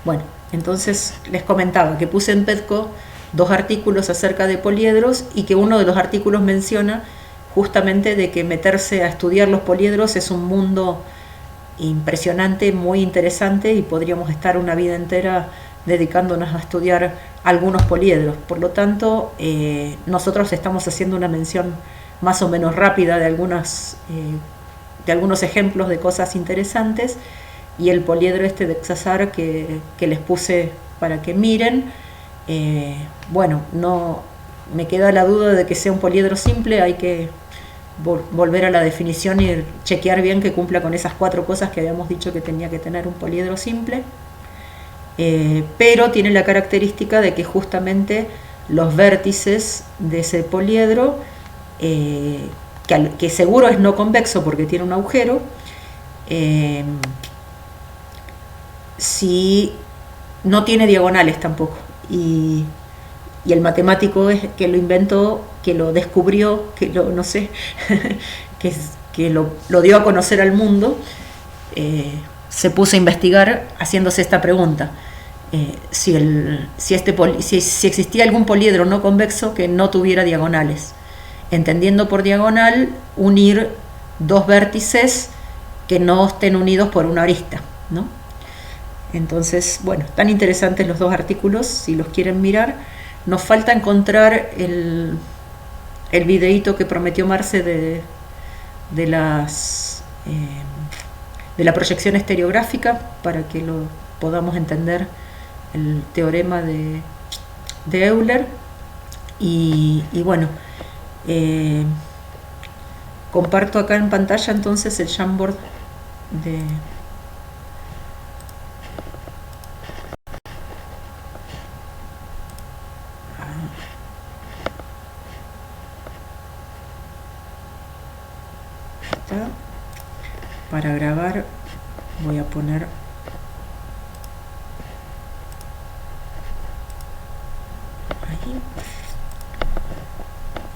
Bueno, entonces les comentaba que puse en Petco 2 artículos acerca de poliedros y que uno de los artículos menciona justamente de que meterse a estudiar los poliedros es un mundo impresionante, muy interesante, y podríamos estar una vida entera dedicándonos a estudiar algunos poliedros. Por lo tanto, nosotros estamos haciendo una mención más o menos rápida de algunos ejemplos de cosas interesantes, y el poliedro este de Xasar que les puse para que miren, bueno, no me queda la duda de que sea un poliedro simple. Hay que volver a la definición y chequear bien que cumpla con esas 4 cosas que habíamos dicho que tenía que tener un poliedro simple, pero tiene la característica de que justamente los vértices de ese poliedro, que seguro es no convexo porque tiene un agujero, si no tiene diagonales tampoco, y el matemático es que lo inventó, que lo descubrió, que lo, no sé, que lo dio a conocer al mundo, se puso a investigar haciéndose esta pregunta: si existía algún poliedro no convexo que no tuviera diagonales, entendiendo por diagonal unir 2 vértices que no estén unidos por una arista, ¿no? Entonces, bueno, tan interesantes los 2 artículos, si los quieren mirar. Nos falta encontrar el videíto que prometió Marce de la proyección estereográfica, para que lo podamos entender, el teorema de Euler. Y bueno, comparto acá en pantalla entonces el Jamboard de... Para grabar voy a poner ahí,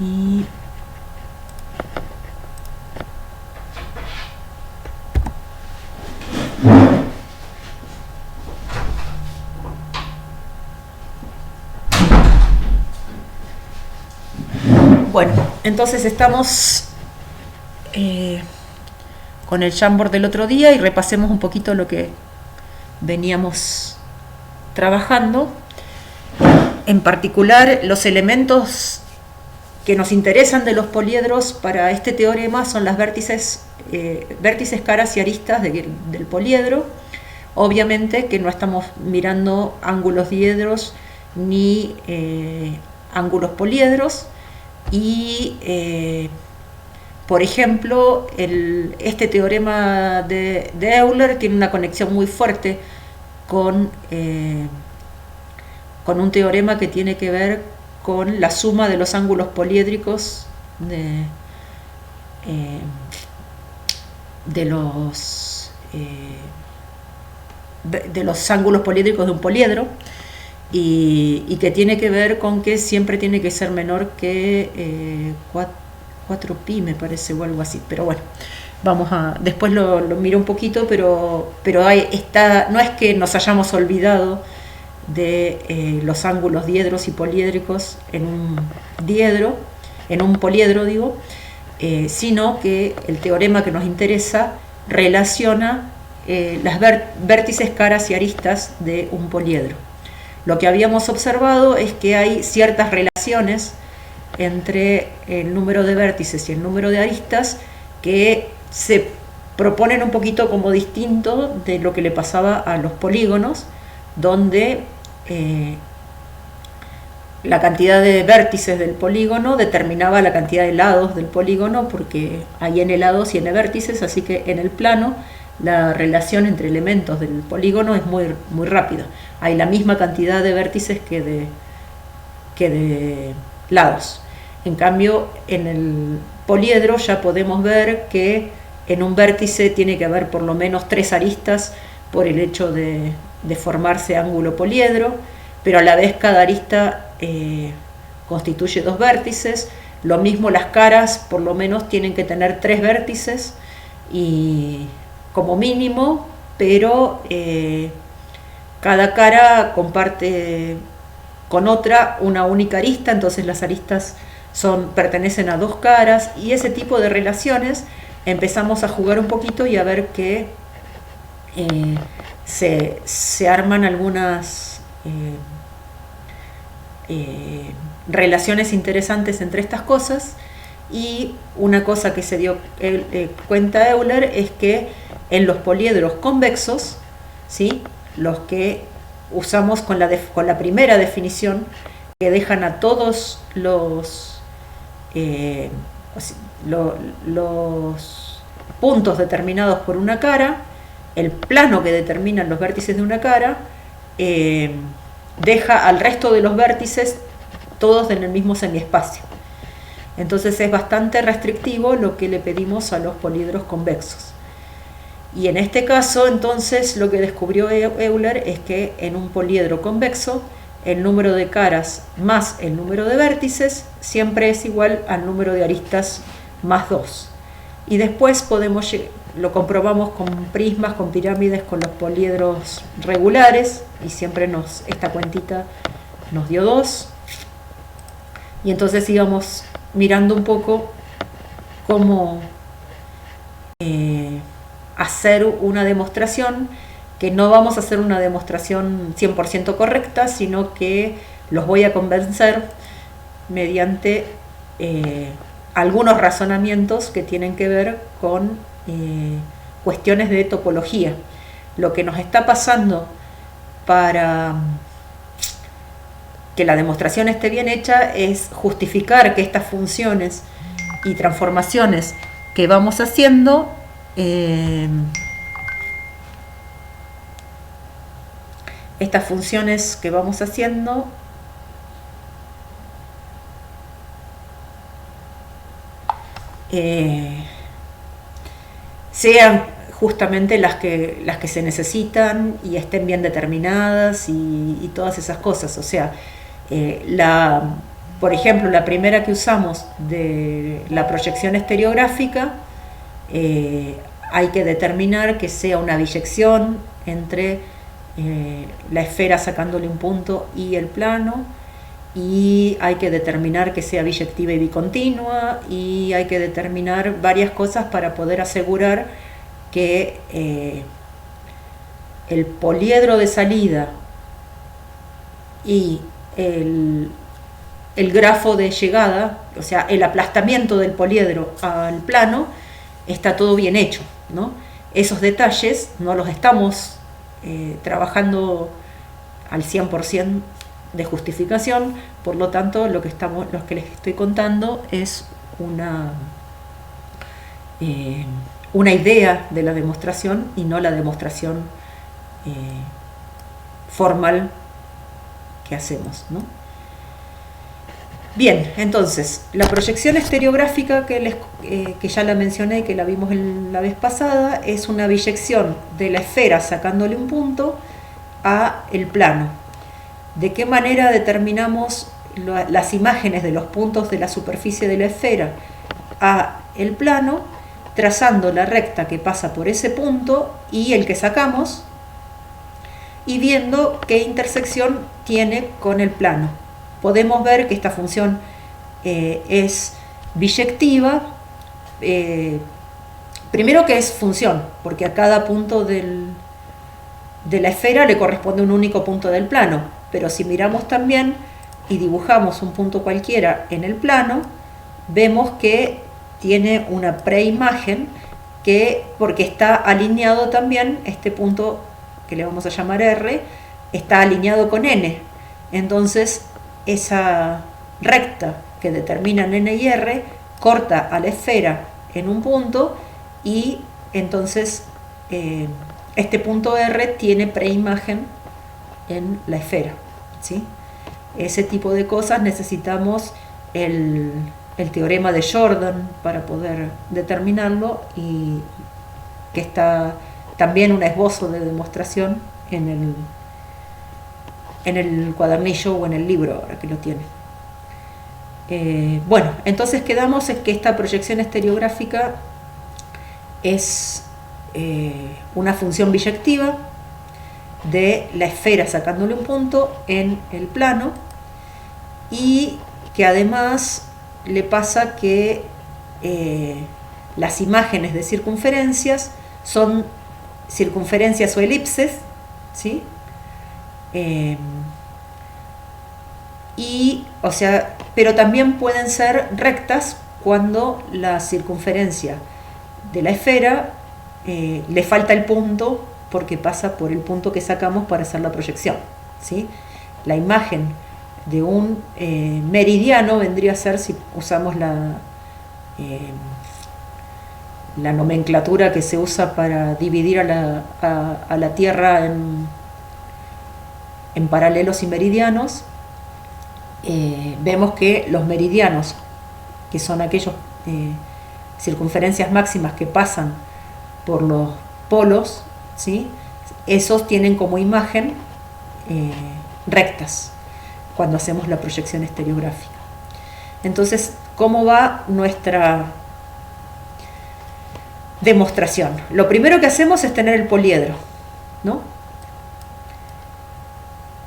y bueno, entonces estamos con el Jamboard del otro día, y repasemos un poquito lo que veníamos trabajando. En particular, los elementos que nos interesan de los poliedros para este teorema son las vértices, caras y aristas del poliedro. Obviamente que no estamos mirando ángulos diedros ni ángulos poliedros, y por ejemplo, este teorema de Euler tiene una conexión muy fuerte con un teorema que tiene que ver con la suma de los ángulos poliédricos de los ángulos poliédricos de un poliedro, y que tiene que ver con que siempre tiene que ser menor que 4pi, me parece, o algo así. Pero bueno, después lo miro un poquito, pero no es que nos hayamos olvidado de los ángulos diedros y poliédricos en un poliedro, digo, sino que el teorema que nos interesa relaciona las vértices, caras y aristas de un poliedro. Lo que habíamos observado es que hay ciertas relaciones entre el número de vértices y el número de aristas que se proponen un poquito como distinto de lo que le pasaba a los polígonos, donde la cantidad de vértices del polígono determinaba la cantidad de lados del polígono, porque hay n lados y n vértices, así que en el plano la relación entre elementos del polígono es muy, muy rápida. Hay la misma cantidad de vértices que de lados. En cambio, en el poliedro ya podemos ver que en un vértice tiene que haber por lo menos 3 aristas por el hecho de formarse ángulo poliedro, pero a la vez cada arista constituye 2 vértices. Lo mismo las caras, por lo menos tienen que tener 3 vértices y como mínimo, pero cada cara comparte con otra una única arista, entonces las aristas pertenecen a dos caras, y ese tipo de relaciones empezamos a jugar un poquito y a ver que se arman algunas relaciones interesantes entre estas cosas. Y una cosa que se dio cuenta Euler es que en los poliedros convexos, ¿sí?, los que usamos con la primera definición, que dejan a todos los puntos determinados por una cara, el plano que determinan los vértices de una cara, deja al resto de los vértices todos en el mismo semiespacio. Entonces es bastante restrictivo lo que le pedimos a los poliedros convexos. Y en este caso, entonces, lo que descubrió Euler es que en un poliedro convexo, el número de caras más el número de vértices siempre es igual al número de aristas más 2. Y después lo comprobamos con prismas, con pirámides, con los poliedros regulares, y siempre esta cuentita nos dio 2. Y entonces íbamos mirando un poco cómo hacer una demostración, que no vamos a hacer una demostración 100% correcta, sino que los voy a convencer mediante algunos razonamientos que tienen que ver con cuestiones de topología. Lo que nos está pasando para que la demostración esté bien hecha es justificar que estas funciones y transformaciones que vamos haciendo sean justamente las que se necesitan y estén bien determinadas y todas esas cosas. O sea, por ejemplo, la primera que usamos de la proyección estereográfica, hay que determinar que sea una biyección entre la esfera sacándole un punto y el plano, y hay que determinar que sea biyectiva y bicontinua, y hay que determinar varias cosas para poder asegurar que el poliedro de salida y el grafo de llegada, o sea, el aplastamiento del poliedro al plano, está todo bien hecho, ¿no? Esos detalles no los estamos trabajando al 100% de justificación, por lo tanto lo que les estoy contando es una idea de la demostración y no la demostración formal que hacemos, ¿no? Bien, entonces, la proyección estereográfica que ya la mencioné, que la vimos la vez pasada, es una biyección de la esfera sacándole un punto a el plano. ¿De qué manera determinamos las imágenes de los puntos de la superficie de la esfera a el plano? Trazando la recta que pasa por ese punto y el que sacamos, y viendo qué intersección tiene con el plano. Podemos ver que esta función es biyectiva. Primero, que es función, porque a cada punto de la esfera le corresponde un único punto del plano, pero si miramos también y dibujamos un punto cualquiera en el plano, vemos que tiene una preimagen, porque está alineado también, este punto que le vamos a llamar R, está alineado con N. Entonces, esa recta que determinan N y R corta a la esfera en un punto, y entonces este punto R tiene preimagen en la esfera, ¿sí? Ese tipo de cosas necesitamos el teorema de Jordan para poder determinarlo, y que está también un esbozo de demostración en el cuadernillo o en el libro, ahora que lo tiene. Bueno, entonces quedamos en que esta proyección estereográfica es una función biyectiva, de la esfera sacándole un punto en el plano, y que además le pasa que las imágenes de circunferencias son circunferencias o elipses, ¿sí? O sea, pero también pueden ser rectas cuando la circunferencia de la esfera le falta el punto porque pasa por el punto que sacamos para hacer la proyección, ¿sí? La imagen de un meridiano vendría a ser, si usamos la nomenclatura que se usa para dividir a la Tierra en paralelos y meridianos, vemos que los meridianos, que son aquellos circunferencias máximas que pasan por los polos, ¿sí? Esos tienen como imagen rectas cuando hacemos la proyección estereográfica. Entonces, ¿cómo va nuestra demostración? Lo primero que hacemos es tener el poliedro, ¿no?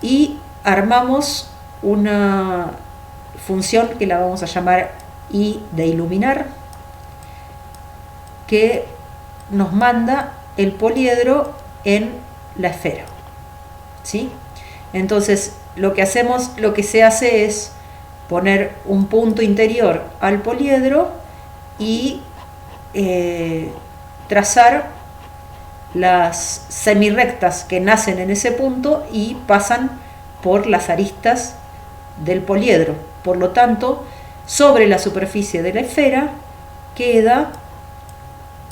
Y armamos una función que la vamos a llamar I de iluminar, que nos manda el poliedro en la esfera, ¿sí? Entonces, lo que se hace es poner un punto interior al poliedro y trazar las semirrectas que nacen en ese punto y pasan por las aristas del poliedro. Por lo tanto, sobre la superficie de la esfera queda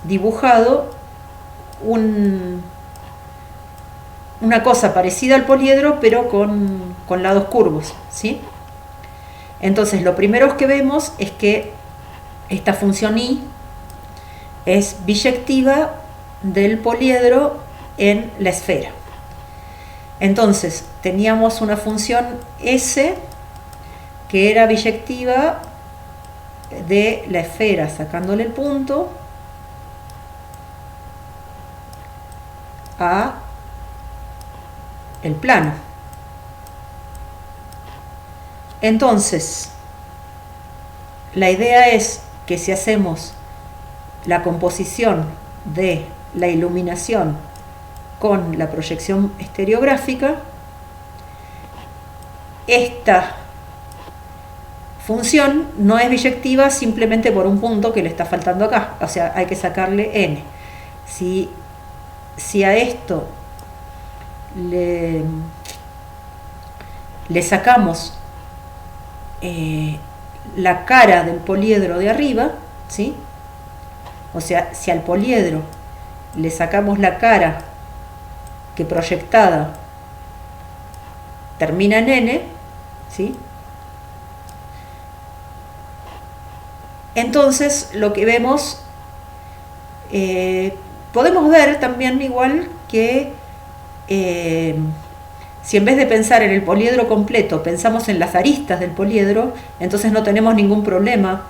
dibujado una cosa parecida al poliedro, pero con lados curvos, ¿sí? Entonces, lo primero que vemos es que esta función I es biyectiva del poliedro en la esfera. Entonces, teníamos una función S que era biyectiva de la esfera sacándole el punto a el plano. Entonces, la idea es que si hacemos la composición de la iluminación con la proyección estereográfica, esta función no es biyectiva simplemente por un punto que le está faltando acá, o sea, hay que sacarle n. Si a esto le sacamos la cara del poliedro de arriba, ¿sí? O sea, si al poliedro le sacamos la cara que proyectada termina en n, ¿sí? Entonces lo que vemos, podemos ver también igual que si en vez de pensar en el poliedro completo pensamos en las aristas del poliedro, entonces no tenemos ningún problema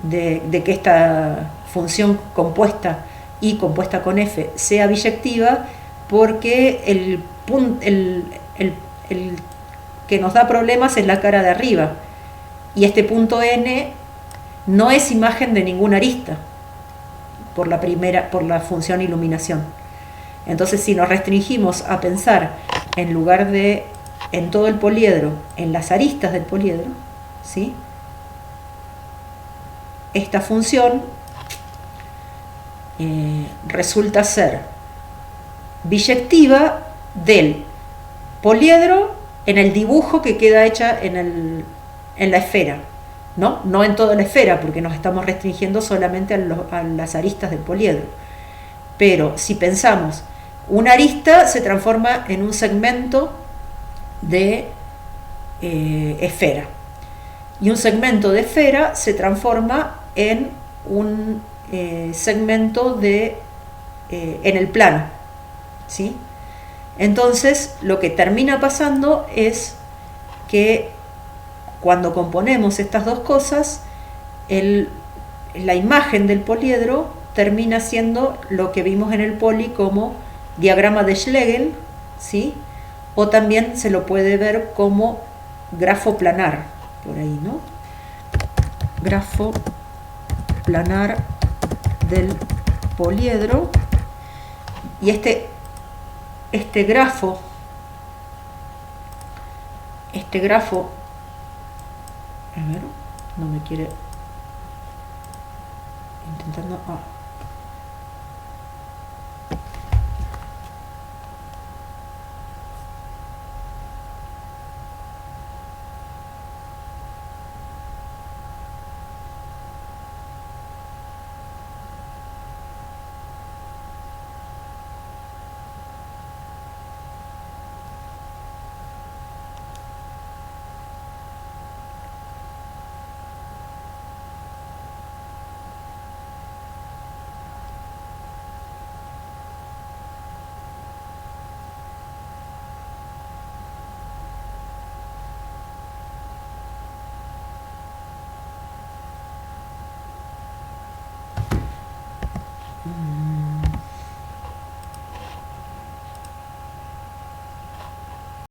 de que esta función compuesta I compuesta con F sea biyectiva, porque el que nos da problemas es la cara de arriba, y este punto n no es imagen de ninguna arista por la función iluminación. Entonces, si nos restringimos a pensar en lugar de en todo el poliedro, en las aristas del poliedro, ¿sí? Esta función resulta ser biyectiva del poliedro en el dibujo que queda hecha en la esfera, no en toda la esfera, porque nos estamos restringiendo solamente a las aristas del poliedro. Pero si pensamos, una arista se transforma en un segmento de esfera, y un segmento de esfera se transforma en un segmento en el plano, ¿sí? Entonces, lo que termina pasando es que cuando componemos estas dos cosas, la imagen del poliedro termina siendo lo que vimos en el poli como diagrama de Schlegel, ¿sí? O también se lo puede ver como grafo planar, por ahí, ¿no? Grafo planar del poliedro. Y este grafo, a ver, no me quiere, intentando,